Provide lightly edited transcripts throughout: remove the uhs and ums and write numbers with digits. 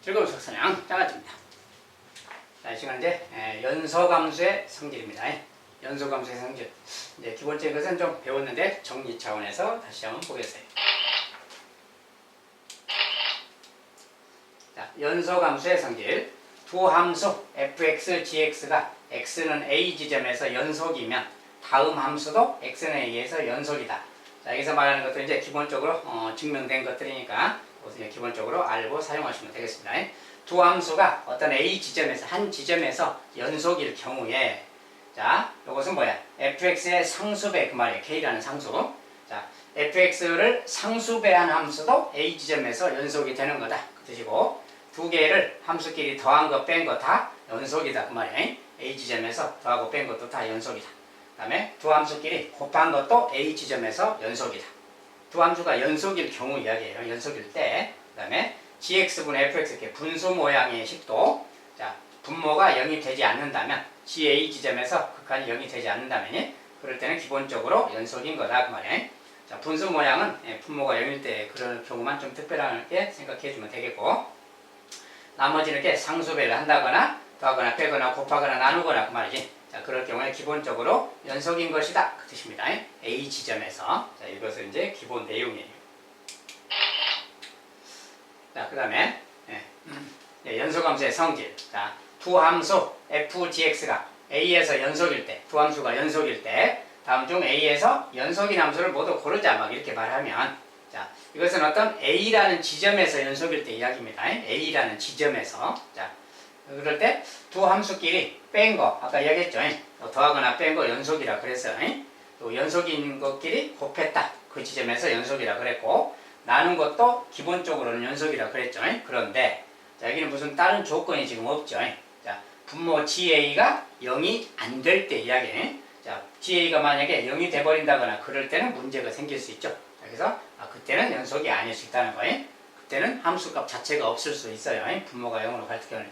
즐거운 수학선양 짜가집니다. 자, 이 시간은 이제 연소감수의 성질입니다. 연소감수의 성질. 이제 기본적인 것은 좀 배웠는데 정리 차원에서 다시 한번 보겠어요. 자, 연소감수의 성질. 두 함수 fx, gx가 x는 a 지점에서 연속이면 다음 함수도 x는 a에서 연속이다. 자, 여기서 말하는 것도 이제 기본적으로 증명된 것들이니까 그것은 기본적으로 알고 사용하시면 되겠습니다. 두 함수가 어떤 a 지점에서 한 지점에서 연속일 경우에 자, 이것은 뭐야? fx의 상수배 그 말이에요. k라는 상수. 자, fx를 상수배한 함수도 a 지점에서 연속이 되는 거다. 그 뜻이고 두 개를 함수끼리 더한 거 뺀 거 다 연속이다. 그 말이에요. a 지점에서 더하고 뺀 것도 다 연속이다. 그 다음에 두 함수끼리 곱한 것도 a 지점에서 연속이다. 두 함수가 연속일 경우 이야기예요. 연속일 때. 그 다음에 gx분의 fx 이렇게 분수 모양의 식도 자, 분모가 0이 되지 않는다면 ga 지점에서 극한이 0이 되지 않는다면 그럴 때는 기본적으로 연속인 거다. 그 말이에요. 자, 분수 모양은 분모가 0일 때 그럴 경우만 좀 특별하게 생각해 주면 되겠고 나머지는 이렇게 상수배를 한다거나 더하거나 빼거나 곱하거나 나누거나 그 말이지. 자, 그럴 경우에 기본적으로 연속인 것이다. 그 뜻입니다. A 지점에서. 자, 이것은 이제 기본 내용이에요. 자, 그 다음에 연소감수의 성질. 자, 두 함수 f(gx가) a에서 연속일 때, 두 함수가 연속일 때 다음 중 a에서 연속인 함수를 모두 고르자 막 이렇게 말하면 자, 이것은 어떤 a라는 지점에서 연속일 때 이야기입니다. a라는 지점에서. 자, 그럴 때 두 함수끼리 뺀 거 아까 이야기했죠. 더하거나 뺀 거 연속이라 그랬어요. 또 연속인 것끼리 곱했다. 그 지점에서 연속이라 그랬고 나눈 것도 기본적으로는 연속이라 그랬죠. 그런데 자, 여기는 무슨 다른 조건이 지금 없죠. 자, 분모 GA가 0이 안 될 때 이야기. 자, GA가 만약에 0이 돼버린다거나 그럴 때는 문제가 생길 수 있죠. 자, 그래서 그때는 연속이 아닐 수 있다는 거예요. 그때는 함수값 자체가 없을 수 있어요. 분모가 0으로 갈 때는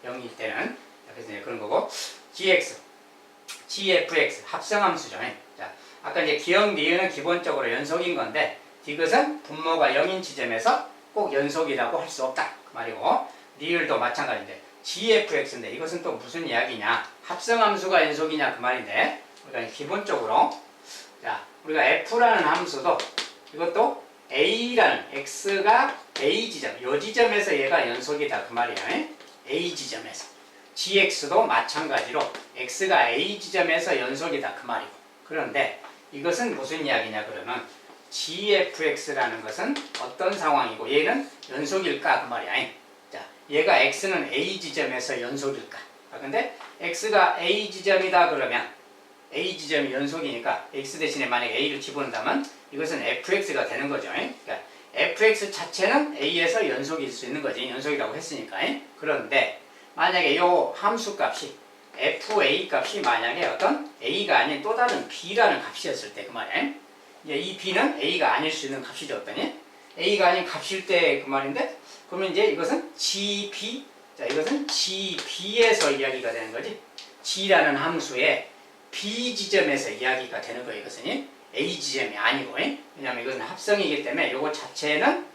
0일 때는. 자, 그래서 이제 그런 거고 GX, GFX 합성함수죠. 자, 아까 이제 기억 니은은 기본적으로 연속인 건데 이것은 분모가 0인 지점에서 꼭 연속이라고 할 수 없다. 그 말이고 니을도 마찬가지인데 GFX인데 이것은 또 무슨 이야기냐? 합성함수가 연속이냐 그 말인데 우리가 기본적으로 자, 우리가 F라는 함수도 이것도 A라는 X가 A 지점, 요 지점에서 얘가 연속이다 그 말이야. A 지점에서. GX도 마찬가지로 X가 A 지점에서 연속이다 그 말이고. 그런데 이것은 무슨 이야기냐 그러면 GFX라는 것은 어떤 상황이고 얘는 연속일까 그 말이야. 자, 얘가 X는 A 지점에서 연속일까? 근데 X가 A 지점이다 그러면 A 지점이 연속이니까 X 대신에 만약에 A를 집어넣는다면 이것은 FX가 되는 거죠. 그러니까 FX 자체는 A에서 연속일 수 있는 거지. 연속이라고 했으니까. 그런데 만약에 이 함수 값이 FA 값이 만약에 어떤 A가 아닌 또 다른 B라는 값이었을 때 그 말이야. 이 B는 A가 아닐 수 있는 값이죠. 어떠니? A가 아닌 값일 때 그 말인데 그러면 이제 이것은 GB 자, 이것은 GB에서 이야기가 되는 거지. G라는 함수의 B 지점에서 이야기가 되는 거예요. 이것은 A 지점이 아니고 왜냐하면 이것은 합성이기 때문에 이거 자체는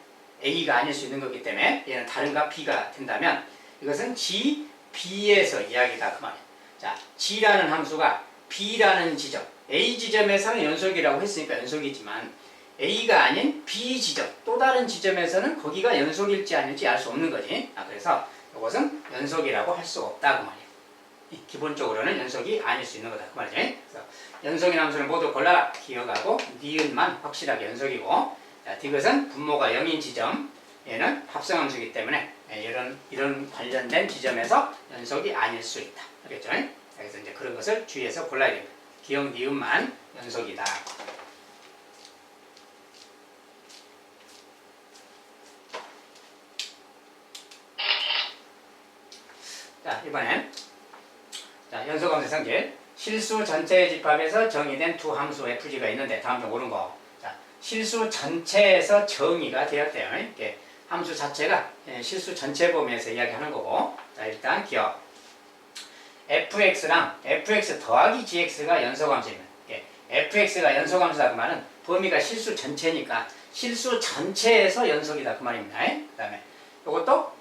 A가 아닐 수 있는 거기 때문에 얘는 다른 값 B가 된다면 이것은 G, B에서 이야기다 그 말이에요. 자, G라는 함수가 B라는 지점 A 지점에서는 연속이라고 했으니까 연속이지만 A가 아닌 B 지점 또 다른 지점에서는 거기가 연속일지 아닐지 알 수 없는 거지. 그래서 이것은 연속이라고 할 수 없다 그 말이에요. 기본적으로는 연속이 아닐 수 있는 거다 그 말이죠. 그래서 연속인 함수를 모두 골라 기억하고 니은만 확실하게 연속이고 자, 이것은 분모가 0인 지점 얘는 합성함수이기 때문에 이런 관련된 지점에서 연속이 아닐 수 있다. 알겠죠? 그래서 이제 그런 것을 주의해서 골라야 됩니다. 기억 니은만 연속이다. 자, 이번엔 자, 연소감수 성질. 실수 전체의 집합에서 정의된 두 함수 FG가 있는데 다음 중 옳은 거. 자, 실수 전체에서 정의가 되었대요. 이렇게 함수 자체가 실수 전체 범위에서 이야기하는 거고. 자, 일단 기억. fx랑 fx 더하기 gx가 연소감수입니다. fx가 연소감수다 그 말은 범위가 실수 전체니까 실수 전체에서 연속이다 그 말입니다. 그 다음에 이것도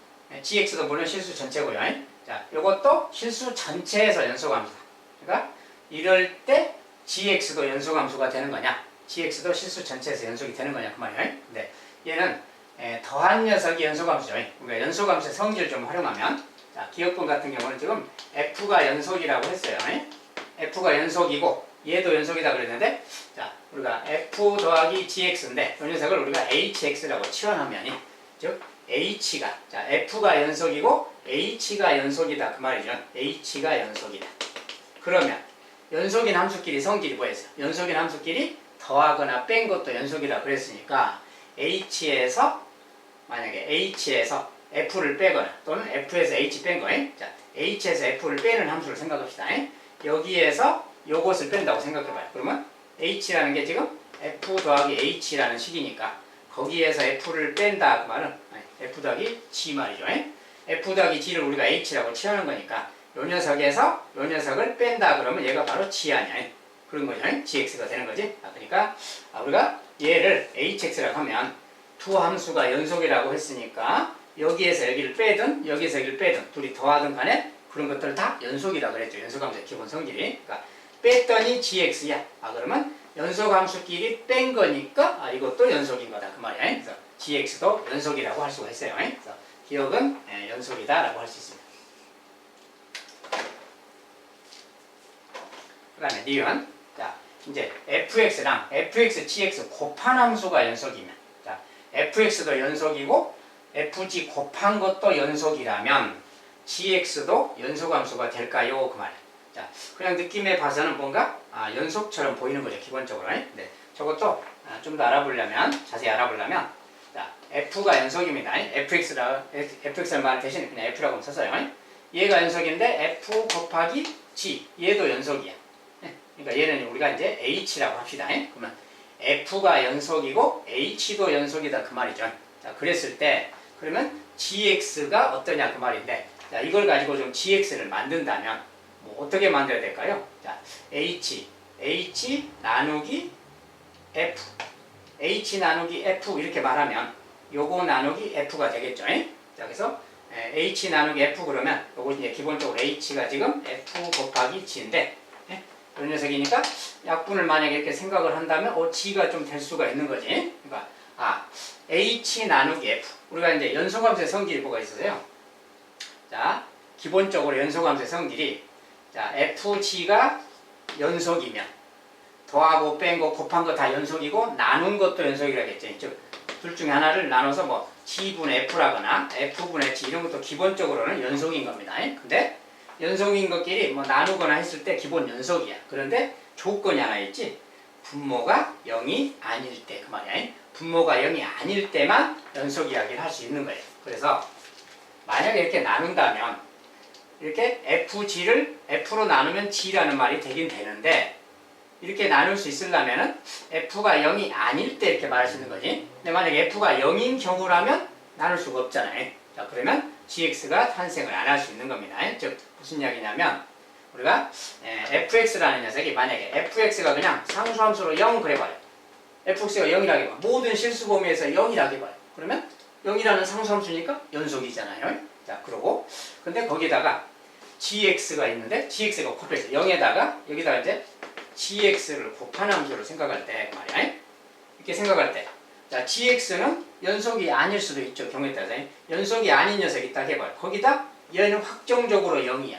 gx도 물론 실수 전체고요. 자, 요것도 실수 전체에서 연소함수다. 그러니까 이럴 때 gx도 연소함수가 되는 거냐? gx도 실수 전체에서 연속이 되는 거냐 그 말이에요. 근데 얘는 더한 녀석이 연소함수죠. 우리가 연소함수의 성질을 좀 활용하면, 자, 기억분 같은 경우는 지금 f가 연속이라고 했어요. f가 연속이고 얘도 연속이다 그랬는데, 자, 우리가 f 더하기 gx인데 이 녀석을 우리가 hx라고 치환하면, 즉 h가, 자, f가 연속이고 h가 연속이다 그 말이죠. h가 연속이다. 그러면 연속인 함수끼리 성질이 뭐였어요? 연속인 함수끼리 더하거나 뺀 것도 연속이라 그랬으니까 h에서, 만약에 h에서 f를 빼거나 또는 f에서 h 뺀 거예요. 자, h에서 f를 빼는 함수를 생각합시다. 여기에서 요것을 뺀다고 생각해봐요. 그러면 h라는 게 지금 f 더하기 h라는 식이니까 거기에서 f를 뺀다 그 말은 f 더하기 g 말이죠. f 더하기 g를 우리가 h라고 치하는 거니까 요 녀석에서 요 녀석을 뺀다 그러면 얘가 바로 g 아니야. 그런 거죠. gx가 되는 거지. 그러니까 우리가 얘를 hx라고 하면 두 함수가 연속이라고 했으니까 여기에서 여기를 빼든 여기에서 여기를 빼든 둘이 더하든 간에 그런 것들 다 연속이라고 그랬죠. 연속함수의 기본 성질이. 그러니까 뺐더니 gx야. 그러면 연속함수끼리 뺀 거니까 이것도 연속인 거다 그 말이야. 그래서 gx도 연속이라고 할 수가 있어요. 그래서 기억은 연속이다라고 할 수 있습니다. 그 다음에 니은, 자, 이제 fx랑 fx, gx 곱한 함수가 연속이면, 자, fx도 연속이고 fg 곱한 것도 연속이라면 gx도 연속함수가 될까요? 그 말이에요. 자, 그냥 느낌에 봐서는 뭔가 연속처럼 보이는 거죠, 기본적으로. 네, 저것도 좀 더 알아보려면, 자세히 알아보려면, 자, f가 연속입니다. fx라는 말 대신 그냥 f라고 써서요. 얘가 연속인데 f 곱하기 g, 얘도 연속이야. 그러니까 얘는 우리가 이제 h라고 합시다. 그러면 f가 연속이고 h도 연속이다 그 말이죠. 자, 그랬을 때 그러면 gx가 어떠냐 그 말인데, 자, 이걸 가지고 좀 gx를 만든다면 뭐 어떻게 만들어야 될까요? 자, h 나누기 f, h 나누기 f 이렇게 말하면 요거 나누기 f가 되겠죠. 자, 그래서 h 나누기 f 그러면 요거 이제 기본적으로 h가 지금 f 곱하기 g인데, 이 녀석이니까 약분을 만약에 이렇게 생각을 한다면 g가 좀 될 수가 있는 거지. 그러니까 h 나누기 f, 우리가 이제 연속함수의 성질이 뭐가 있어서요. 자, 기본적으로 연속함수의 성질이, 자, fg가 연속이면 더하고 뺀 거 곱한 거 다 연속이고 나눈 것도 연속이라겠죠. 즉, 둘 중에 하나를 나눠서 뭐 g분의 f라거나 f분의 g 이런 것도 기본적으로는 연속인 겁니다. 근데 연속인 것끼리 뭐 나누거나 했을 때 기본 연속이야. 그런데 조건이 하나 있지. 분모가 0이 아닐 때 그 말이야. 분모가 0이 아닐 때만 연속 이야기를 할 수 있는 거예요. 그래서 만약에 이렇게 나눈다면 이렇게 fg를 f로 나누면 g라는 말이 되긴 되는데, 이렇게 나눌 수 있으려면은 f가 0이 아닐 때 이렇게 말할 수 있는 거지. 근데 만약에 f가 0인 경우라면 나눌 수가 없잖아요. 자, 그러면 gx가 탄생을 안 할 수 있는 겁니다. 즉 무슨 이야기냐면 우리가 fx라는 녀석이 만약에 fx가 그냥 상수함수로 0 그래봐요. fx가 0이라고 해봐. 모든 실수 범위에서 0이라고 해봐요. 그러면 0이라는 상수함수니까 연속이잖아요. 자, 그러고 근데 거기다가 gx가 있는데 gx가 곱해서 0에다가 여기다가 이제 gx를 곱한 함수를 생각할 때 말이야. 이렇게 생각할 때, 자, gx는 연속이 아닐 수도 있죠. 경우에 따라서 연속이 아닌 녀석이 있다 해봐요. 거기다 얘는 확정적으로 0이야.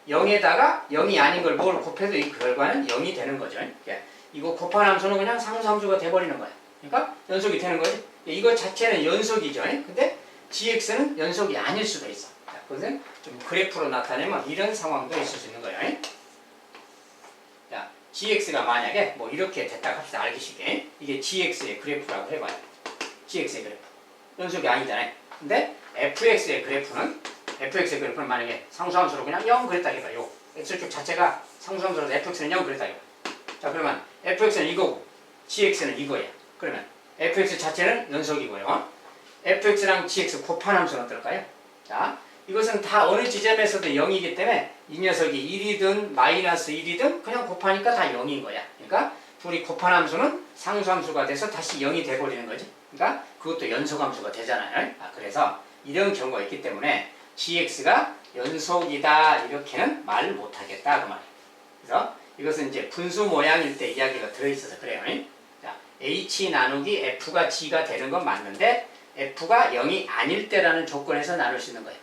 0에다가 0이 아닌 걸 뭘 곱해도 이 결과는 0이 되는 거죠. 그러니까 이거 곱한 함수는 그냥 상수함수가 돼버리는 거야. 그러니까 연속이 되는 거지. 이거 자체는 연속이죠. 근데 gx는 연속이 아닐 수도 있어. 자, 그것은 좀 그래프로 나타내면 이런 상황도 있을 수 있는 거예요. 자, gx가 만약에 뭐 이렇게 됐다 합시다. 알기 쉽게. 이게 gx의 그래프라고 해봐요. gx의 그래프. 연속이 아니잖아요. 근데 fx의 그래프는 만약에 상수함수로 그냥 0 그랬다 해봐요. x축 자체가 상수함수로 fx는 0 그랬다 해봐요. 자, 그러면 fx는 이거고 gx는 이거야. 그러면 fx 자체는 연속이고요. fx랑 gx 곱한 함수는 어떨까요? 자, 이것은 다 어느 지점에서도 0이기 때문에 이 녀석이 1이든 마이너스 1이든 그냥 곱하니까 다 0인 거야. 그러니까 둘이 곱한 함수는 상수함수가 돼서 다시 0이 돼버리는 거지. 그러니까 그것도 연속함수가 되잖아요. 그래서 이런 경우가 있기 때문에 gx가 연속이다 이렇게는 말 못하겠다 그 말이에요. 그래서 이것은 이제 분수 모양일 때 이야기가 들어있어서 그래요. 자, h 나누기 f가 g가 되는 건 맞는데 f가 0이 아닐 때라는 조건에서 나눌 수 있는 거예요.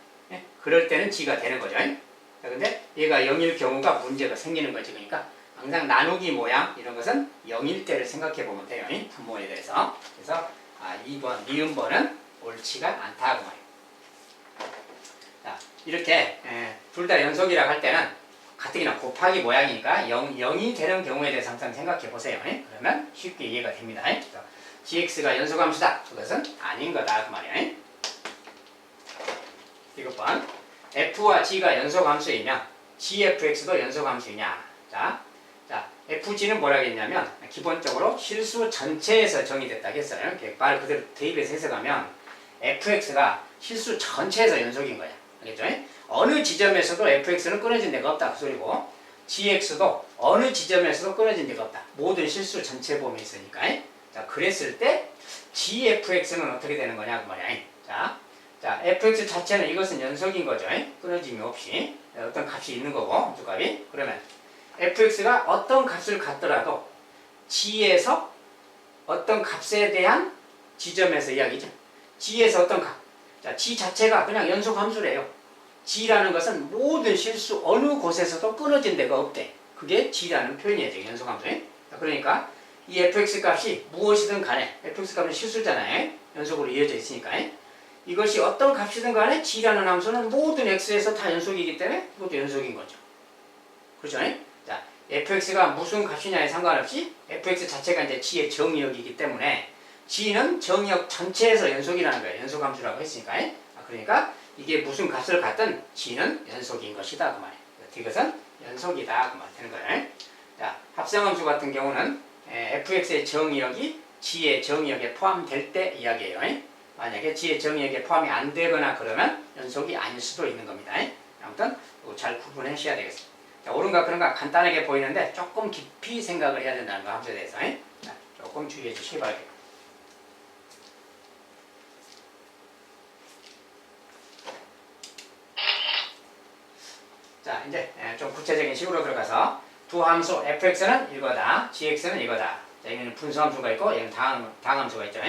그럴 때는 g가 되는 거죠. 자, 근데 얘가 0일 경우가 문제가 생기는 거지. 그러니까 항상 나누기 모양 이런 것은 0일 때를 생각해 보면 돼요. 분모에 대해서. 그래서 2번, 니은번은 옳지가 않다 그 말이에요. 자, 이렇게 둘 다 연속이라고 할 때는 가뜩이나 곱하기 모양이니까 0이 되는 경우에 대해서 항상 생각해 보세요. 그러면 쉽게 이해가 됩니다. 그래서 gx가 연속함수다. 그것은 아닌 거다 그 말이에요. 이것 번 f와 g가 연속함수이면 gfx도 연속함수이냐. 자, fg는 뭐라고 했냐면 기본적으로 실수 전체에서 정의됐다고 했어요. 이렇게 말 그대로 대입해서 해석하면 fx가 실수 전체에서 연속인 거야. 알겠죠? 어느 지점에서도 fx는 끊어진 데가 없다 그 소리고 gx도 어느 지점에서도 끊어진 데가 없다. 모든 실수 전체 범위에 있으니까. 자, 그랬을 때 gfx는 어떻게 되는 거냐 그 말이야. 자, fx 자체는 이것은 연속인 거죠. 끊어짐이 없이 어떤 값이 있는 거고 두 값이. 그러면 fx가 어떤 값을 갖더라도 g에서 어떤 값에 대한 지점에서 이야기죠. g에서 어떤 값. 자, g 자체가 그냥 연속 함수래요. g라는 것은 모든 실수 어느 곳에서도 끊어진 데가 없대. 그게 g라는 표현이에요. 연속 함수. 그러니까 이 fx 값이 무엇이든 간에 fx 값은 실수잖아요. 연속으로 이어져 있으니까. 이것이 어떤 값이든 간에 g라는 함수는 모든 x에서 다 연속이기 때문에 이것도 연속인 거죠. 그렇죠? 자, fx가 무슨 값이냐에 상관없이 fx 자체가 이제 g의 정의역이기 때문에 g는 정의역 전체에서 연속이라는 거예요. 연속함수라고 했으니까. 그러니까 이게 무슨 값을 갖든 g는 연속인 것이다 그 말이에요. 이것은 연속이다 그 말 되는 거예요. 자, 합성함수 같은 경우는 fx의 정의역이 g의 정의역에 포함될 때 이야기예요. 만약에 g의 정의역에 포함이 안 되거나 그러면 연속이 아닐 수도 있는 겁니다. 아무튼 잘 구분하셔야 되겠습니다. 자, 옳은가 그런가 간단하게 보이는데 조금 깊이 생각을 해야 된다는 거 함수에 대해서 자, 조금 주의해 주시기 바랍니다. 자, 이제 좀 구체적인 식으로 들어가서 두 함수 fx는 이거다, gx는 이거다. 자, 여기는 분수함수가 있고 여기는 당함수가 있죠.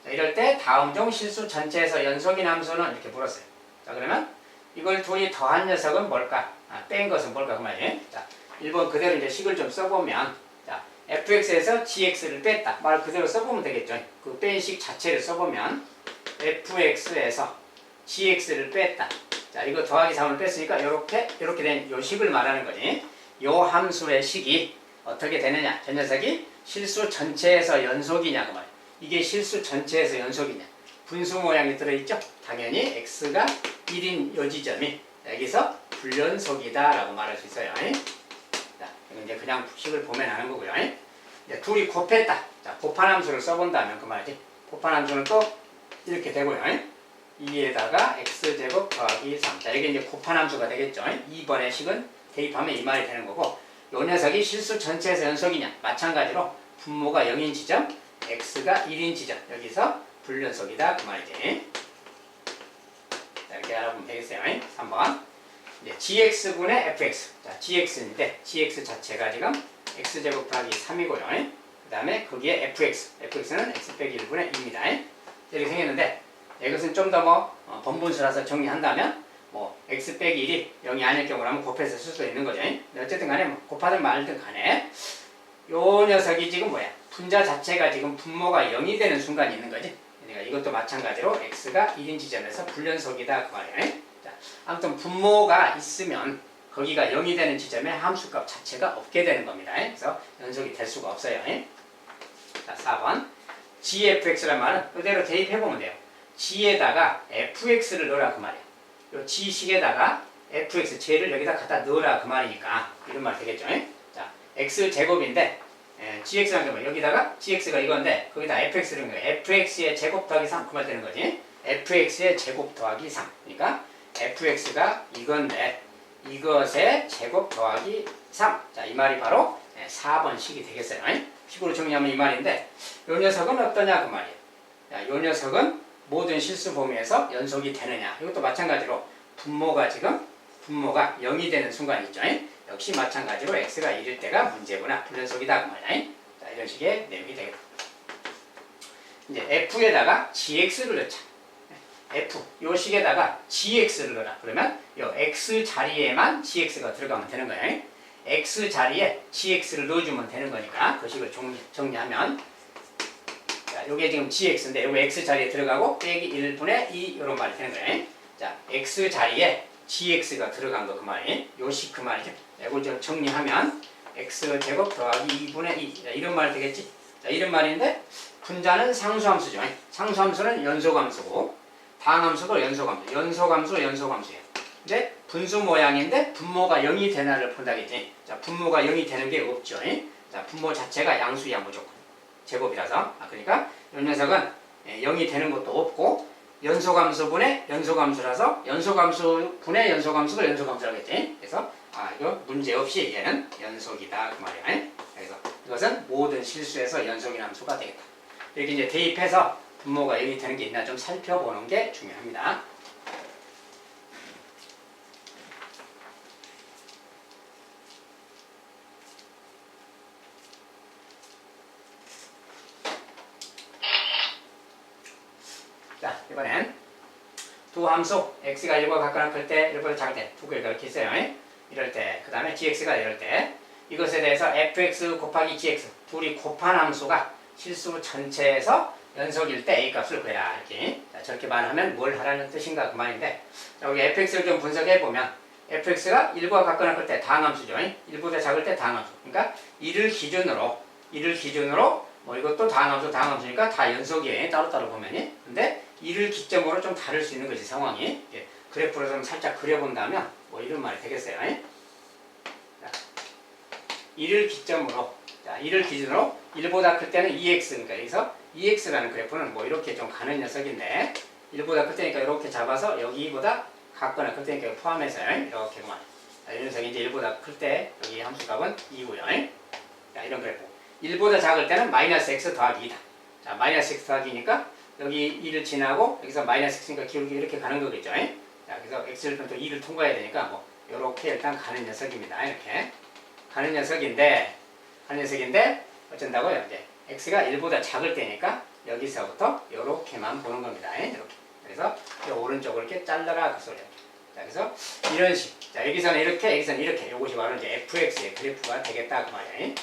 자, 이럴 때 다음 중 실수 전체에서 연속인 함수는 이렇게 물었어요. 자, 그러면 이걸 둘이 더한 녀석은 뭘까? 뺀 것은 뭘까 그 말이에요. 자, 1번 그대로 이제 식을 좀 써보면 자, fx에서 gx를 뺐다. 말 그대로 써보면 되겠죠. 그 뺀 식 자체를 써보면 fx에서 gx를 뺐다. 자, 이거 더하기 3을 뺐으니까 이렇게 된 요 식을 말하는 거지. 요 함수의 식이 어떻게 되느냐? 저 녀석이 실수 전체에서 연속이냐 그 말. 이게 실수 전체에서 연속이냐? 분수 모양이 들어있죠? 당연히 x가 1인 요 지점이 여기서 불연속이다 라고 말할 수 있어요. 자, 이제 그냥 식을 보면 아는 거고요. 이제 둘이 곱했다. 자, 곱한 함수를 써본다면 그 말이지. 곱한 함수는 또 이렇게 되고요. 2에다가 x제곱 더하기 3. 자, 이게 이제 곱한 함수가 되겠죠. 2번의 식은 대입하면 이 말이 되는 거고, 요 녀석이 실수 전체에서 연속이냐? 마찬가지로 분모가 0인 지점, x가 1인 지점. 여기서 불연속이다. 그 말이지. 자, 이렇게 알아보면 되겠어요. 3번. 이제 gx분의 fx. 자, gx인데, gx 자체가 지금 x제곱 더하기 3이고요. 그 다음에 거기에 fx. fx는 x 빼기 1분의 2입니다. 이렇게 생겼는데, 이것은 좀 더 번분수라서 정리한다면 x 빼기 1이 0이 아닐 경우라면 곱해서 쓸 수 있는 거죠. 어쨌든 간에 곱하든 말든 간에 요 녀석이 지금 뭐야? 분자 자체가 지금 분모가 0이 되는 순간이 있는 거지. 그러니까 이것도 마찬가지로 x가 1인 지점에서 불연속이다 그 말이에요. 자, 아무튼 분모가 있으면 거기가 0이 되는 지점에 함수값 자체가 없게 되는 겁니다. 그래서 연속이 될 수가 없어요. 자, 4번 gfx란 말은 그대로 대입해보면 돼요. g에다가 fx를 넣으라 그 말이야. 요 g식에다가 fx, j를 여기다 갖다 넣으라 그 말이니까 이런 말 되겠죠. 자, x제곱인데 gx라는 게 뭐야? 여기다가 gx가 이건데 거기다 fx를 넣은 거야. fx의 제곱 더하기 3 그 말 되는 거지. fx의 제곱 더하기 3. 그러니까 fx가 이건데 이것의 제곱 더하기 3. 자, 이 말이 바로 4번 식이 되겠어요. 식으로 정리하면 이 말인데 요 녀석은 어떠냐 그 말이에요. 자, 요 녀석은 모든 실수 범위에서 연속이 되느냐. 이것도 마찬가지로 분모가 0이 되는 순간 있죠. 역시 마찬가지로 x가 1일 때가 문제구나. 불연속이다 그 말이야. 자, 이런 식의 내용이 되겠다. 이제 f에다가 gx를 넣자. f 요 식에다가 gx를 넣어라. 그러면 요 x 자리에만 gx가 들어가면 되는 거예요. x 자리에 gx를 넣어주면 되는 거니까 그 식을 정리하면, 자, 요게 지금 gx인데 요거 x 자리에 들어가고 빼기 1분의 2 이런 말이 되는 거예요. 자, x 자리에 gx가 들어간 거 그 말이에요. 요 식 그 말이죠. 이걸 좀 정리하면 x 제곱 더하기 2분의 2 이런 말이 되겠지. 자, 이런 말인데 분자는 상수함수죠. 상수함수는 연소함수고 다항함수도 연소함수예요. 근데 분수 모양인데 분모가 0이 되나를 본다겠지. 자, 분모가 0이 되는 게 없죠. 자, 분모 자체가 양수야 무조건. 제곱이라서. 그러니까 이 녀석은 0이 되는 것도 없고 연소함수분의 연소함수라서 연소함수분의 연소함수가 연소함수라겠지. 그래서 이거 문제 없이 얘는 연속이다 그 말이야. 그래서 이것은 모든 실수에서 연속인 함수가 되겠다. 이렇게 이제 대입해서 분모가 0이 되는 게 있나 좀 살펴보는 게 중요합니다. 자, 이번엔 두 함수 x가 1보다 같거나 클 때, 1보다 작을 때 두 개를 이렇게 있어요. 이럴 때, 그 다음에 gx가 이럴 때 이것에 대해서 fx 곱하기 gx 둘이 곱한 함수가 실수 전체에서 연속일 때 a 값을 구해라. 이렇게. 자, 저렇게 말하면 뭘 하라는 뜻인가 그 말인데, 자, 우리 fx를 좀 분석해 보면 fx가 1보다 같거나 클 때 다항함수죠. 1보다 작을 때 다항함수. 그러니까 이를 기준으로 뭐 이것도 다항함수니까 다 연속이에요. 따로따로 보면이. 근데 이를 기점으로 좀 다를 수 있는 거지 상황이. 예. 그래프로 좀 살짝 그려본다면 뭐 이런 말이 되겠어요. 자, 이를 기점으로, 자, 이를 기준으로 1보다 클 때는 2x, 그러니까 여기서 2x라는 그래프는 뭐 이렇게 좀 가는 녀석인데 1보다 클 때니까 이렇게 잡아서 여기보다 같거나 클 때니까 포함해서요. 이렇게만. 자, 이 녀석이 이제 1보다 클 때 여기 함수값은 2고요. 자, 이런 그래프. 1보다 작을 때는 마이너스 x 더하기 2다. 자, 마이너스 x 더하기 2니까 여기 2를 지나고 여기서 마이너스 x니까 기울기 이렇게 가는 거겠죠. 자, 그래서 x를 또 2를 통과해야 되니까 뭐 요렇게 일단 가는 녀석입니다. 이렇게 가는 녀석인데 어쩐다고요? 이제 x가 1보다 작을 때니까 여기서부터 요렇게만 보는 겁니다. 이렇게. 그래서 이 오른쪽을 이렇게 잘라라 그 소리야. 자, 그래서 이런 식. 자, 여기서는 이렇게, 여기서는 이렇게. 요것이 바로 이제 fx의 그래프가 되겠다 그 말이야.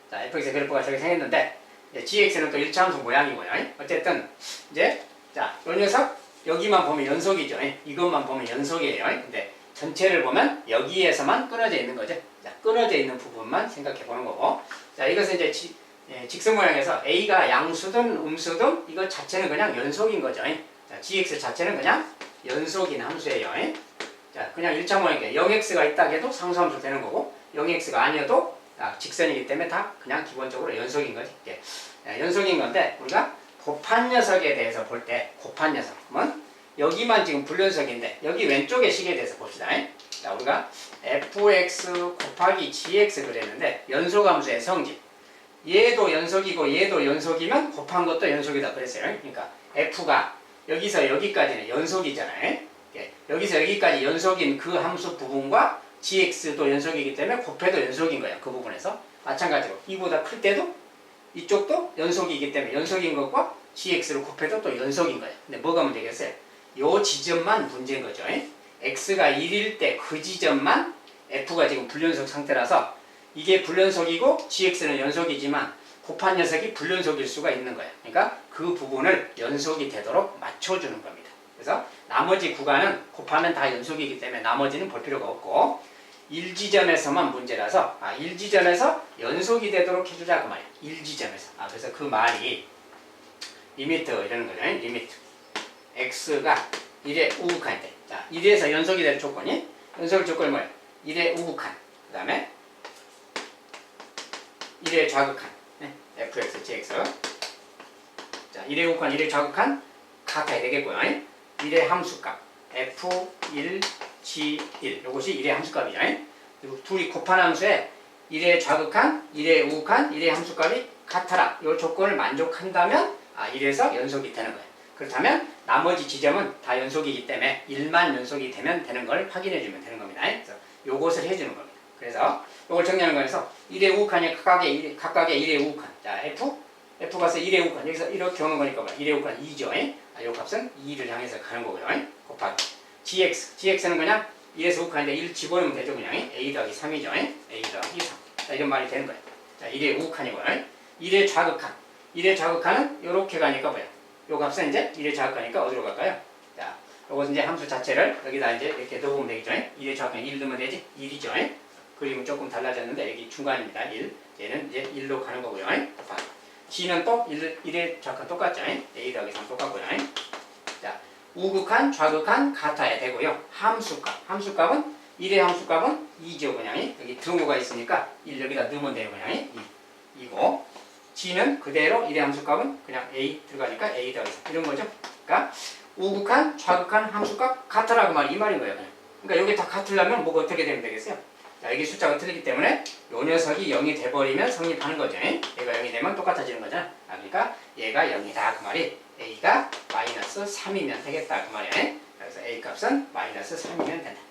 자, fx의 그래프가 저기 생겼는데 gx는 또 1차함수 모양이고요. 어쨌든 이제 자, 요 녀석 여기만 보면 연속이죠. 이것만 보면 연속이에요. 근데 전체를 보면 여기에서만 끊어져 있는 거죠. 자, 끊어져 있는 부분만 생각해 보는 거고. 자, 이것은 이제 직선 모양에서 a가 양수든 음수든 이것 자체는 그냥 연속인 거죠. 자, gx 자체는 그냥 연속인 함수예요. 자, 그냥 1차 모양이니까 0x가 있다 해도 상수함수 되는 거고 0x가 아니어도 직선이기 때문에 다 그냥 기본적으로 연속인 거지. 연속인 건데 우리가 곱한 녀석에 대해서 볼 때 곱한 녀석은 여기만 지금 불연속인데 여기 왼쪽의 식에 대해서 봅시다. 자, 우리가 fx 곱하기 gx 그랬는데 연속함수의 성질. 얘도 연속이고 얘도 연속이면 곱한 것도 연속이다 그랬어요. 그러니까 f가 여기서 여기까지는 연속이잖아요. 여기서 여기까지 연속인 그 함수 부분과 gx도 연속이기 때문에 곱해도 연속인 거야. 그 부분에서 마찬가지로 이보다 클 때도 이쪽도 연속이기 때문에 연속인 것과 gx를 곱해도 또 연속인 거야. 근데 뭐가 문제겠어요? 요 지점만 문제인 거죠. x가 1일 때 그 지점만 f가 지금 불연속 상태라서 이게 불연속이고 gx는 연속이지만 곱한 녀석이 불연속일 수가 있는 거야. 그러니까 그 부분을 연속이 되도록 맞춰주는 겁니다. 그래서 나머지 구간은 곱하면 다 연속이기 때문에 나머지는 볼 필요가 없고 1지점에서만 문제라서 1지점에서 연속이 되도록 해주자 그 말이야. 1지점에서. 그래서 그 말이 리미트 이러는 거죠. 리미트 x가 1의 우극한일 때. 자, 1에서 연속이 될 조건이 연속 조건이 뭐예요? 1의 우극한. 그 다음에 1의 좌극한. fx, gx. 자, 1의 우극한, 1의 좌극한 같아야 되겠고요. 1의 함수값 f1, g1. 이것이 1의 함수값이죠. 그리고 둘이 곱한 함수에 1의 좌극한, 1의 우극한, 1의 함수값이 같아라. 이 조건을 만족한다면 1에서 연속이 되는 거예요. 그렇다면 나머지 지점은 다 연속이기 때문에 1만 연속이 되면 되는 걸 확인해 주면 되는 겁니다. 그래서 요것을 해주는 겁니다. 그래서 요걸 정리하는 거에서 1의 우칸이 각각의 1의 우칸. 자, F가 1의 우칸. 여기서 이렇게 오는 거니까 1의 우칸 2죠. 요 값은 2를 향해서 가는 거고요. 곱하기 GX는 그냥 1에서 우칸인데 1 집어넣으면 되죠. 그냥 A 더하기 3이죠. A 더하기 3. 자, 이런 말이 되는 거예요. 자, 1의 우칸이고요. 1의 좌극한. 1의 좌극한은 요렇게 가니까 뭐야? 요 값은 이제 1의 좌극하니까 어디로 갈까요? 자, 요것은 이제 함수 자체를 여기다 이제 이렇게 넣어보면 되겠죠. 1의 좌극한 1 넣으면 되지? 1이죠. 그림은 조금 달라졌는데 여기 중간입니다. 1. 얘는 이제 1로 가는 거고요. 곱하기. G는 또 1의 좌극한 똑같죠. A 더하기 3 똑같고요. 자, 우극한, 좌극한 같아야 되고요. 함수값은 1의 함수값은 2죠. 그냥 여기 등호가 있으니까 1 여기다 넣으면 돼요. 그냥 2고 G는 그대로 1의 함수값은 그냥 A 들어가니까 A 더하기 3 이런 거죠. 그러니까 우극한, 좌극한 함수값 같으라고 이 말인 거예요. 그냥. 그러니까 여기 다 같으려면 뭐가 어떻게 되면 되겠어요? 자, 여기 숫자가 틀리기 때문에 요 녀석이 0이 돼버리면 성립하는 거죠. 얘가 0이 되면 똑같아지는 거잖아. 그러니까 얘가 0이다. 그 말이 A가 마이너스 3이면 되겠다. 그 말이에요. 그래서 A 값은 마이너스 3이면 된다.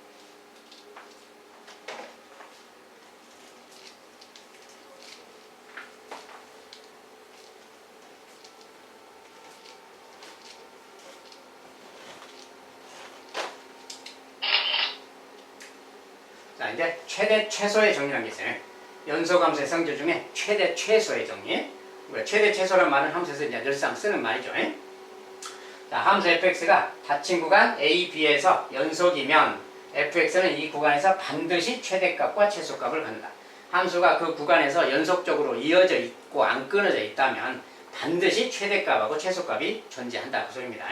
자, 이제 최대 최소의 정리라는 게 있어요. 연소함수의 성질 중에 최대 최소의 정리. 최대 최소란 말은 함수에서 이제 늘상 쓰는 말이죠. 자, 함수 fx가 닫힌 구간 a, b에서 연속이면 fx는 이 구간에서 반드시 최대값과 최소값을 갖는다. 함수가 그 구간에서 연속적으로 이어져 있고 안 끊어져 있다면 반드시 최대값하고 최소값이 존재한다. 그 소리입니다.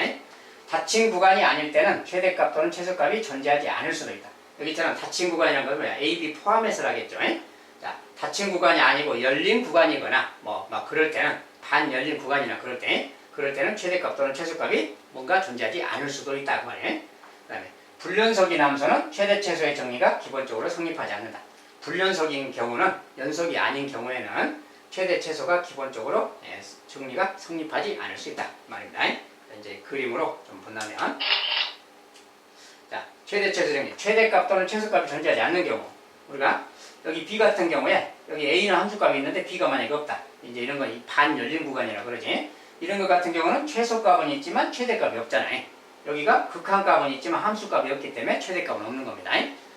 닫힌 구간이 아닐 때는 최대값 또는 최소값이 존재하지 않을 수도 있다. 여기처럼 닫힌 구간이라는 건 뭐야? A, B 포함해서라겠죠. 자, 닫힌 구간이 아니고 열린 구간이거나 막 그럴 때는 반열린 구간이나 그럴 때는 최대값 또는 최소값이 뭔가 존재하지 않을 수도 있다. 그 말이에요. 그 다음에 불연속인 함수는 최대 최소의 정리가 기본적으로 성립하지 않는다. 불연속인 경우는 연속이 아닌 경우에는 최대 최소가 기본적으로 정리가 성립하지 않을 수 있다. 그 말입니다. 이제 그림으로 좀 본다면 자, 최대 최소 정리. 최대값 또는 최소값이 존재하지 않는 경우. 우리가 여기 B 같은 경우에 여기 A는 함수값이 있는데 B가 만약에 없다. 이제 이런 건 반열린 구간이라 그러지. 이런 것 같은 경우는 최소값은 있지만 최대값이 없잖아요. 여기가 극한값은 있지만 함수값이 없기 때문에 최대값은 없는 겁니다.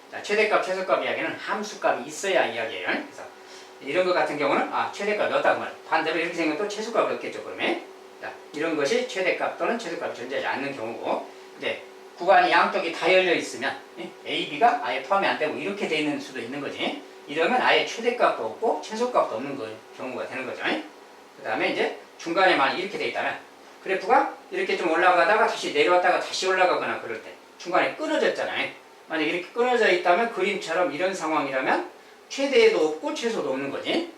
자, 최대값, 최소값 이야기는 함수값이 있어야 이야기예요. 그래서 이런 것 같은 경우는 최대값이 없다고 말해요. 반대로 이렇게 생기면 또 최소값이 없겠죠. 그러면 자, 이런 것이 최대값 또는 최소값이 존재하지 않는 경우고 이제 구간이 양쪽이 다 열려 있으면 A, B가 아예 포함이 안 되고 이렇게 돼 있는 수도 있는 거지. 이러면 아예 최대값도 없고 최소값도 없는 경우가 되는 거죠. 그 다음에 이제 중간에만 이렇게 돼 있다면 그래프가 이렇게 좀 올라가다가 다시 내려왔다가 다시 올라가거나 그럴 때 중간에 끊어졌잖아요. 만약 이렇게 끊어져 있다면 그림처럼 이런 상황이라면 최대도 없고 최소도 없는 거지.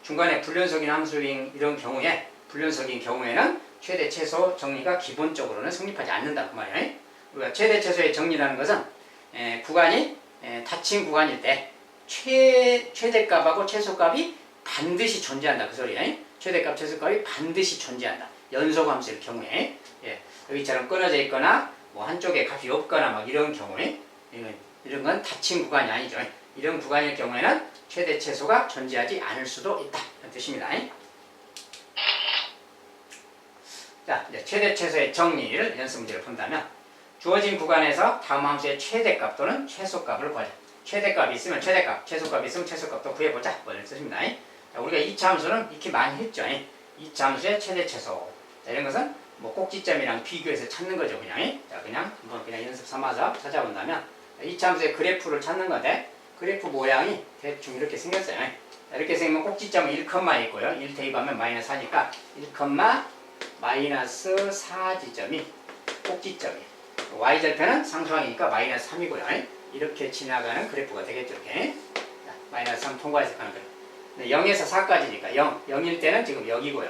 중간에 불연속인 함수인 이런 경우에 불연속인 경우에는 최대 최소 정리가 기본적으로는 성립하지 않는다. 그 말이에요. 우리가 최대 최소의 정리라는 것은 구간이 닫힌 구간일 때 최대값하고 최소값이 반드시 존재한다. 그 소리예요. 최대값, 최소값이 반드시 존재한다. 연속함수일 경우에 여기처럼 끊어져 있거나 뭐 한쪽에 값이 없거나 막 이런 경우에 이런 건 닫힌 구간이 아니죠. 이런 구간일 경우에는 최대 최소가 존재하지 않을 수도 있다. 이런 뜻입니다. 자, 이제 최대 최소의 정리를 연습 문제를 본다면 주어진 구간에서 다음 함수의 최대값 또는 최소값을 구하자. 최대값이 있으면 최대값, 최소값이 있으면 최소값도 구해보자. 뭐 이런 뜻입니다. 자, 우리가 2차 함수는 이렇게 많이 했죠. 2차 함수의 최대 최소. 자, 이런 것은 뭐 꼭지점이랑 비교해서 찾는 거죠. 자, 그냥 한번 그냥 연습 삼아서 찾아본다면 2차 함수의 그래프를 찾는 건데 그래프 모양이 대충 이렇게 생겼어요. 자, 이렇게 생기면 꼭지점은 1, 있고요. 1 대입하면 마이너스 4니까 1, 마이너스 4 지점이 꼭지점이에요. y절편은 상수항이니까 마이너스 3이고요. 이렇게 지나가는 그래프가 되겠죠. 이렇게. 자, 마이너스 3 통과해서 가는 그래프. 0에서 4까지니까 0일 때는 지금 여기고요.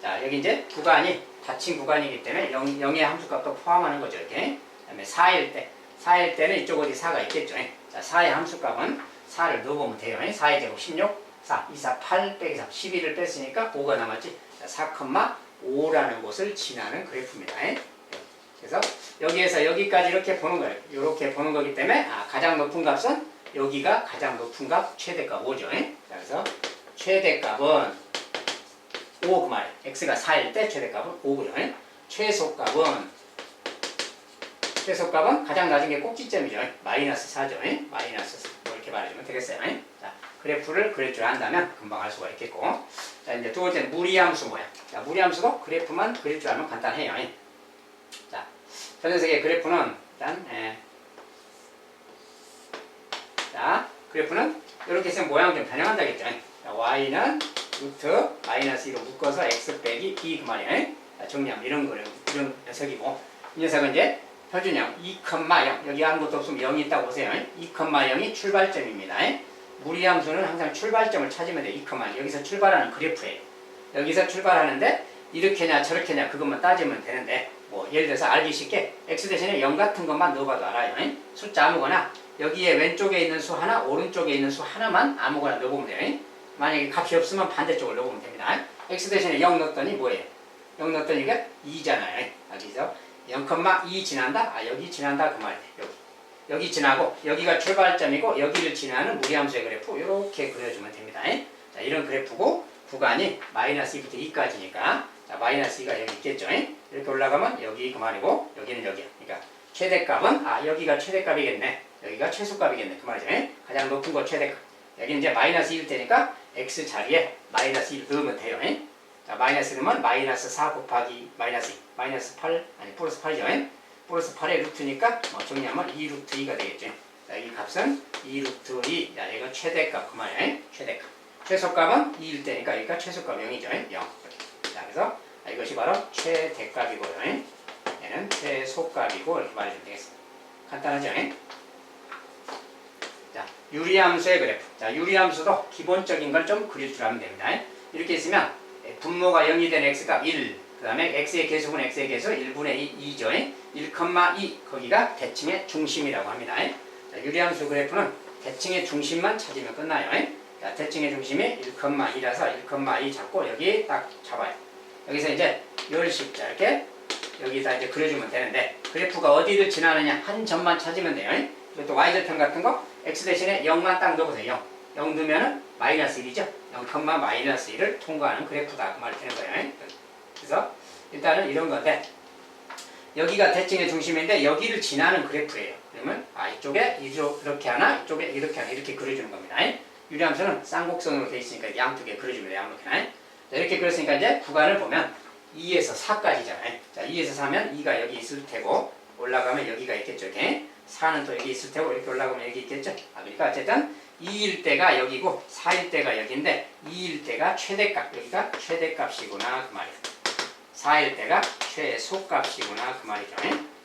자, 여기 이제 구간이 닫힌 구간이기 때문에 0의 함수값도 포함하는 거죠. 이렇게. 그 다음에 4일 때는 이쪽 어디 4가 있겠죠. 자, 4의 함수값은 4를 넣어보면 돼요. 4의 제곱 16, 4, 2, 4, 8 빼기 3, 12를 뺐으니까 5가 남았지. 자, 4, 5라는 곳을 지나는 그래프입니다. 그래서 여기에서 여기까지 이렇게 보는 거예요. 이렇게 보는 거기 때문에 가장 높은 값은 여기가 가장 높은 값 최대값 5죠. 자, 그래서 최대값은 5 그 말이에요. x가 4일 때 최대값은 5고요. 최소값은 가장 낮은 게 꼭지점이죠. 마이너스 4죠. 마이너스 4. 뭐 이렇게 말해주면 되겠어요. 자, 그래프를 그릴 줄 안다면 금방 알 수가 있겠고. 자, 이제 두 번째는 무리함수 모양. 자, 무리함수도 그래프만 그릴 줄 알면 간단해요. 자, 저 녀석의 그래프는 일단, 자, 그래프는 이렇게 있으면 모양을 좀 변형한다겠죠. 자, y는 루트 마이너스 2로 묶어서 x 빼기 b 그 말이에요. 자, 정리하면 이런 녀석이고, 이 녀석은 이제 표준형 2,0 여기 아무것도 없으면 0이 있다고 보세요. 2,0이 출발점입니다. 무리함수는 항상 출발점을 찾으면 돼요. 2,0 여기서 출발하는 그래프예요. 여기서 출발하는데 이렇게냐 저렇게냐 그것만 따지면 되는데, 뭐 예를 들어서 알기 쉽게 x 대신에 0 같은 것만 넣어봐도 알아요. 숫자 아무거나 여기에 왼쪽에 있는 수 하나 오른쪽에 있는 수 하나만 아무거나 넣어보면 돼요. 만약에 값이 없으면 반대쪽을 넣어보면 됩니다. x 대신에 0 넣었더니 뭐예요? 0 넣었더니 이게 2잖아요. 여기서 0,2 지난다? 여기 지난다 그 말이에요. 여기 지나고 여기가 출발점이고 여기를 지나는 무리함수의 그래프 이렇게 그려주면 됩니다. 자, 이런 그래프고 구간이 마이너스 2부터 2까지니까 자, 마이너스 2가 여기 있겠죠. 이렇게 올라가면 여기 그 말이고 여기는 여기야. 그러니까 최대값은 여기가 최대값이겠네. 여기가 최소값이겠네. 그 말이죠. 가장 높은 거 최대값. 여기 이제 마이너스 1일 테니까 x 자리에 마이너스 1 넣으면 돼요. 자, 마이너스 넣으면 마이너스 4 곱하기 마이너스 2, 마이너스 8, 아니 플러스 8이죠. 플러스 8의 루트니까 정리하면 2 루트 2가 되겠죠. 자, 이 값은 2 루트 2, 야, 이건 최대값 그 말이에요. 최대값. 최소값은 2일 때니까 여기가 최소값 0이죠. 0. 자, 그래서 이것이 바로 최대값이고요. 얘는 최소값이고 이렇게 말해주면 되겠습니다. 간단하죠? 자, 유리함수의 그래프. 자, 유리함수도 기본적인 걸 좀 그릴 줄 알면 됩니다. 이렇게 있으면 분모가 0이 된 x값 1, 그 다음에 x의 계수분 x의 계수 1분의 2, 2죠. 1,2 거기가 대칭의 중심이라고 합니다. 자, 유리함수 그래프는 대칭의 중심만 찾으면 끝나요. 자, 대칭의 중심이 1,2라서 1,2 잡고 여기 딱 잡아요. 여기서 이제 열십자 이렇게 여기다 이제 그려주면 되는데, 그래프가 어디를 지나느냐 한 점만 찾으면 돼요. 그리고 또 y절편 같은 거 x 대신에 0만 딱 넣어보세요. 0 넣으면은 마이너스 1이죠. 0, 마이너스 1을 통과하는 그래프다 그 말이 되는 거예요. 그래서 일단은 이런 건데, 여기가 대칭의 중심인데 여기를 지나는 그래프예요. 그러면 이쪽에 이렇게 하나, 이쪽에 이렇게 하나 이렇게 그려주는 겁니다. 유리함수는 쌍곡선으로 되어 있으니까 양쪽에 그려주면 돼요. 아무렇게나. 자, 이렇게 그렸으니까 이제 구간을 보면 2에서 4까지잖아요. 자, 2에서 4면 2가 여기 있을 테고 올라가면 여기가 있겠죠. 이렇게 4는 또 여기 있을 테고 이렇게 올라가면 여기 있겠죠. 그러니까 어쨌든 2일 때가 여기고 4일 때가 여기인데 2일 때가 최대값, 여기가 최대값이구나 그 말이에요. 4일 때가 최소값이구나 그 말이죠.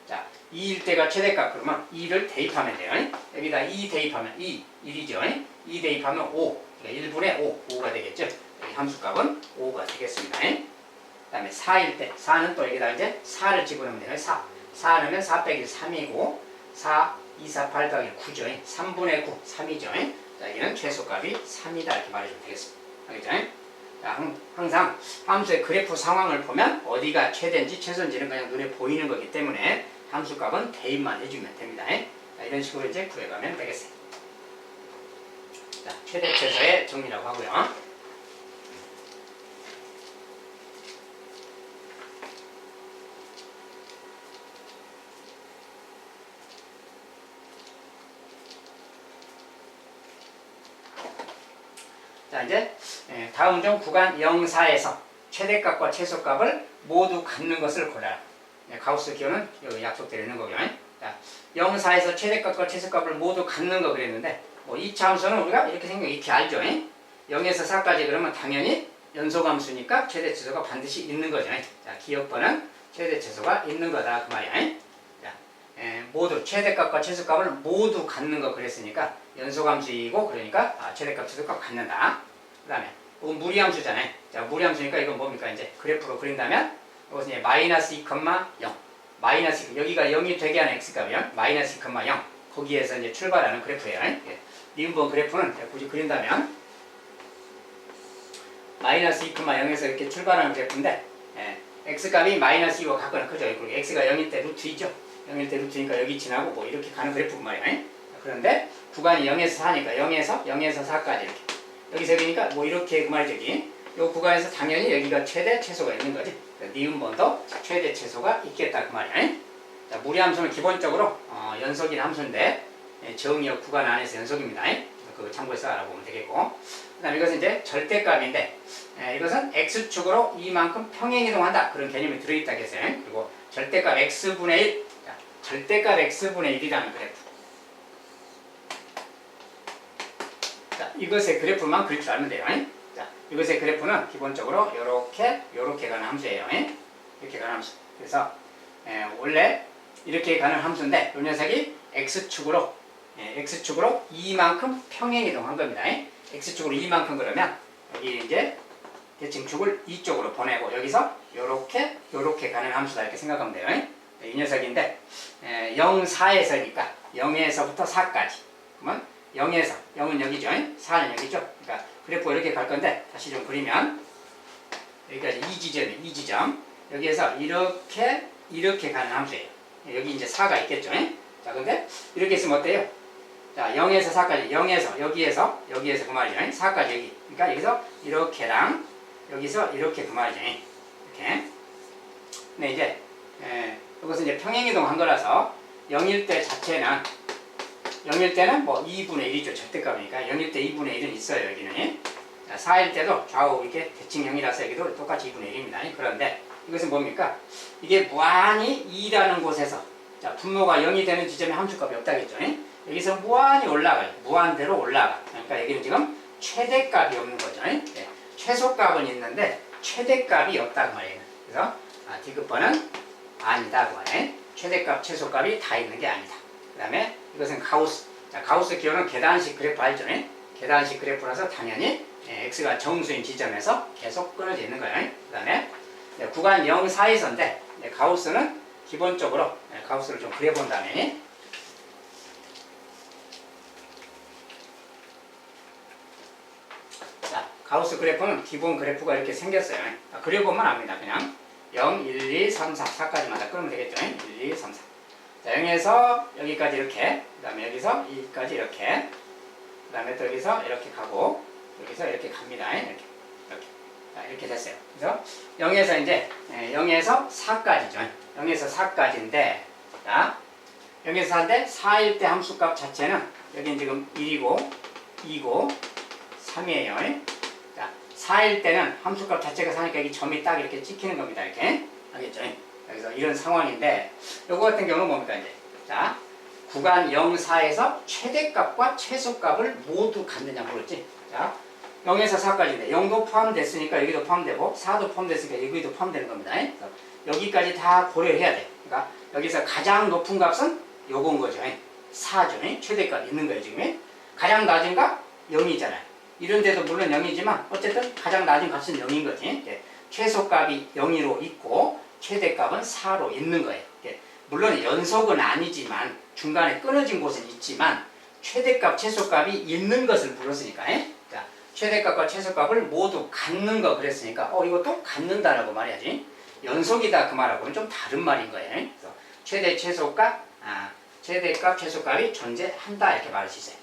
자, 2일 때가 최대값 그러면 2를 대입하면 돼요. 여기다 2 대입하면 1이죠. 2 대입하면 5, 그러니까 1분의 5, 5가 되겠죠. 여기 함수값은 5가 되겠습니다. 그 다음에 4일 때, 4는 또 여기다 이제 4를 집어넣으면 돼요. 4 넣으면 4 빼기 3이고 4, 2, 4, 8 더하기 9죠. 3분의 9, 3이죠. 자, 여기는 최소값이 3이다 이렇게 말해주면 되겠습니다. 알겠죠? 자, 항상 함수의 그래프 상황을 보면 어디가 최대인지 최소인지는 그냥 눈에 보이는 거기 때문에 함수값은 대입만 해주면 됩니다. 자, 이런 식으로 이제 구해가면 되겠어요. 자, 최대 최소의 정리라고 하고요. 자, 이제 다음 중 구간 0, 4에서 최대값과 최소값을 모두 갖는 것을 골라라. 가우스 기호는 여기 약속되어 있는 거고요. 자, 0, 4에서 최대값과 최소값을 모두 갖는 거 그랬는데, 뭐 2차 함수는 우리가 이렇게 생각 익히 알죠. 0에서 4까지 그러면 당연히 연소함수니까 최대 최소가 반드시 있는 거죠. 자, 기억번은 최대 최소가 있는 거다 그 말이야. 자, 모두 최대값과 최소값을 모두 갖는 거 그랬으니까 연소함수이고, 그러니까 최대값 최소값 갖는다. 그 다음에 무리함수잖아요. 자, 무리함수니까 이건 뭡니까? 이제 그래프로 그린다면 이것은 이제 마이너스 2,0 마이너스 2, 여기가 0이 되게 하는 x값이요. 마이너스 2,0 거기에서 이제 출발하는 그래프예요. 니은번 그래프는 굳이 그린다면 마이너스 2,0에서 이렇게 출발하는 그래프인데, x값이 마이너스 2와 같거나 크죠. 그리고 x가 0일 때 루트 2죠. 0일 때 루트니까 여기 지나고 뭐 이렇게 가는 그래프고 말이야. 그런데 구간이 0에서 4니까 0에서 4까지 이렇게. 여기서 여기니까 뭐 이렇게 그 말이죠. 이 구간에서 당연히 여기가 최대 최소가 있는 거지. 니은번도 최대 최소가 있겠다 그 말이야. 자, 무리함수는 기본적으로 연속인 함수인데 정의역 구간 안에서 연속입니다. 그거 참고해서 알아보면 되겠고. 그 다음에 이것은 이제 절대값인데 이것은 x축으로 이만큼 평행이동한다 그런 개념이 들어있다 했어요. 그리고 절대값 x분의 1 자, 절대값 x분의 1이라는 그래프. 자, 이것의 그래프만 그릴 줄 알면 돼요. 자, 이것의 그래프는 기본적으로 요렇게 가는 함수예요. 이렇게 가는 함수. 그래서 원래 이렇게 가는 함수인데 이 녀석이 x축으로 이만큼 평행이동한 겁니다. x축으로 이만큼 그러면 여기 이제 대칭축을 이쪽으로 보내고 여기서 요렇게 가는 함수다 이렇게 생각하면 돼요. 이 녀석인데 0, 4에서니까 0에서부터 4까지 그러면 0에서 0은 여기죠. 4는 여기죠. 그러니까 그래프가 이렇게 갈 건데 다시 좀 그리면 여기까지 이 지점 여기에서 이렇게 가는 함수예요. 여기 이제 4가 있겠죠. 자, 근데 이렇게 있으면 어때요? 자, 0에서 4까지, 여기에서 그 말이죠. 4까지 여기. 그러니까 여기서 이렇게랑 여기서 이렇게 그 말이죠. 이렇게. 근데 이제 이것은 이제 평행이동한 거라서 0일 때 자체는 0일 때는 뭐 2분의 1이죠. 절대값이니까 0일 때 2분의 1은 있어요. 여기는. 자, 4일 때도 좌우 이렇게 대칭형이라서 여기도 똑같이 2분의 1입니다. 그런데 이것은 뭡니까? 이게 무한히 2라는 곳에서 자, 분모가 0이 되는 지점에 함수값이 없다겠죠. 여기서 무한히 올라가요. 무한대로 올라가. 그러니까 여기는 지금 최대값이 없는 거죠. 최소값은 있는데 최대값이 없다고 말이에요. 그래서 D급번은 아니다 그 말이에요. 최대값, 최소값이 다 있는 게 아니다. 그 다음에 이것은 가우스. 자, 가우스 기호는 계단식 그래프 알죠? 계단식 그래프라서 당연히 x가 정수인 지점에서 계속 끊어져 있는 거예요. 그 다음에 구간 0, 4에서인데 가우스는 기본적으로 가우스를 좀 그려본 다음에 자, 가우스 그래프는 기본 그래프가 이렇게 생겼어요. 그려보면 압니다. 그냥 0, 1, 2, 3, 4, 4까지만 다 끊으면 되겠죠. 1, 2, 3, 4. 자, 0에서 여기까지 이렇게, 그 다음에 여기서 2까지 이렇게, 그 다음에 또 여기서 이렇게 가고, 여기서 이렇게 갑니다. 이렇게. 자, 이렇게 됐어요. 그래서 0에서 이제 0에서 4까지죠. 0에서 4까지인데, 자, 0에서 4인데 4일 때 함수값 자체는 여기는 지금 1이고, 2고, 3이에요. 자, 4일 때는 함수값 자체가 4니까 여기 점이 딱 이렇게 찍히는 겁니다. 이렇게. 알겠죠? 여기서 이런 상황인데, 요거 같은 경우는 뭡니까, 이제. 자, 구간 0, 4에서 최대값과 최소값을 모두 갖느냐 물었지. 자, 0에서 4까지인데 0도 포함됐으니까 여기도 포함되고 4도 포함됐으니까 여기도 포함되는 겁니다. 여기까지 다 고려해야 돼. 그러니까 여기서 가장 높은 값은 요건 거죠. 4죠. 최대값 있는 거예요. 지금. 가장 낮은 값 0이잖아요. 이런 데도 물론 0이지만 어쨌든 가장 낮은 값은 0인 거지. 최소값이 0으로 있고 최대값은 4로 있는 거예요. 물론 연속은 아니지만 중간에 끊어진 곳은 있지만 최대값, 최소값이 있는 것을 물었으니까. 자, 최대값과 최소값을 모두 갖는 거 그랬으니까 이것도 갖는다라고 말해야지. 연속이다 그 말하고는 좀 다른 말인 거예요. 그래서 최대, 최소값, 최대값, 최소값이 존재한다 이렇게 말할 수 있어요.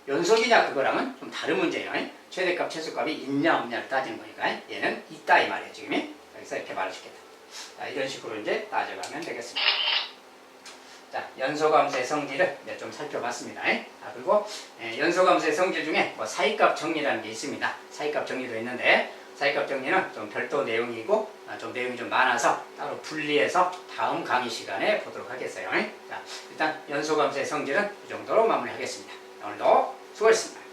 연속이냐 그거랑은 좀 다른 문제예요. 최대값, 최소값이 있냐 없냐를 따지는 거니까 얘는 있다 이 말이에요. 지금 여기서 이렇게 말할 수 있겠다. 자, 이런 식으로 이제 따져가면 되겠습니다. 자, 연소감수의 성질을 좀 살펴봤습니다. 그리고 연소감수의 성질 중에 뭐 사이값 정리라는 게 있습니다. 사이값 정리도 있는데 사이값 정리는 좀 별도 내용이고 좀 내용이 좀 많아서 따로 분리해서 다음 강의 시간에 보도록 하겠어요. 자, 일단 연소감수의 성질은 이 정도로 마무리하겠습니다. 오늘도 수고하셨습니다.